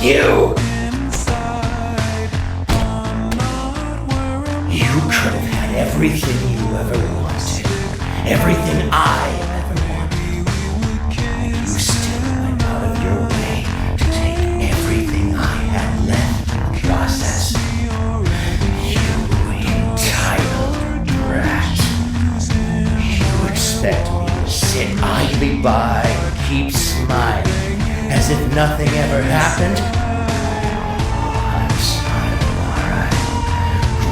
you. You could have had everything you ever wanted, everything I ever wanted. And you still went out of your way to take everything I had left in the process. You entitled brat. You expect me to sit idly by and keep smiling as if nothing ever happened? I'm smiling, alright.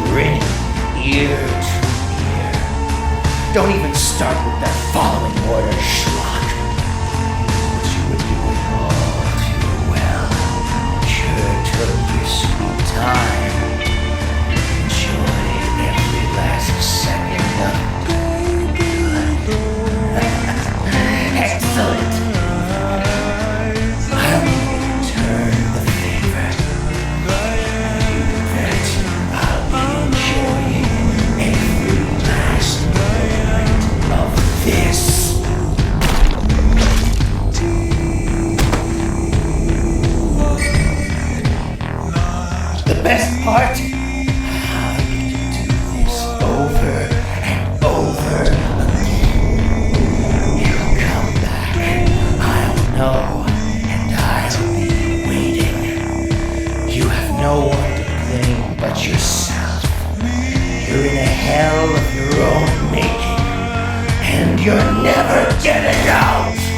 Grinning ear to ear. Don't even start with that following order schlock. But you were doing all too well. Sure took your sweet time. Enjoyed every last second of it. Excellent. I'll return the favor. You bet I'll be enjoying every last moment of this. The best part? I get to do this over and over again. You'll come back. I'll know. And I'll be waiting. You have no one to blame but yourself. You're in a hell of your own making. And you're never getting out!